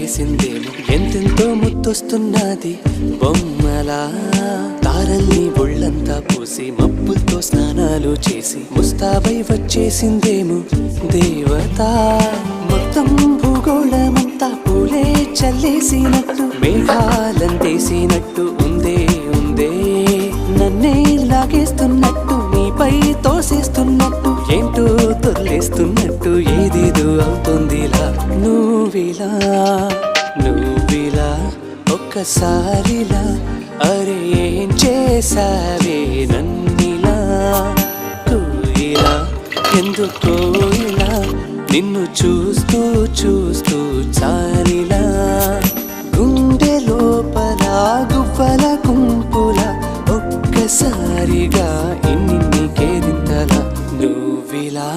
చేసిందేమో ఎంతెంతో ముద్దొస్తున్నది బొమ్మలా తారల్ని ఒళ్ళంతా పూసి మబ్బులతో స్నానాలు చేసి ముస్తాబై వచ్చేసిందేమో దేవత మొత్తం భూగోళమంతా పూలే చల్లేసినట్టు మేఘాలందేసినట్టు ఉందే ఉందే నన్నే లాగేస్తున్నట్టు నీపై తోసేస్తున్నట్టు ఏంటో తొల్లేస్తున్నట్టు ఏదేదో అవుతుందిలా నువ్విలా ఒక్కసారిలా అరే ఏం చేసావే నన్నిలా కోయిలా ఎందుకో ఇలా నిన్ను చూస్తూ చూస్తూ చాలిలా గుండె లోపల గువ్వల గుంపుల ఒక్కసారిగా ఇన్ని కేరింతలా నువ్విలా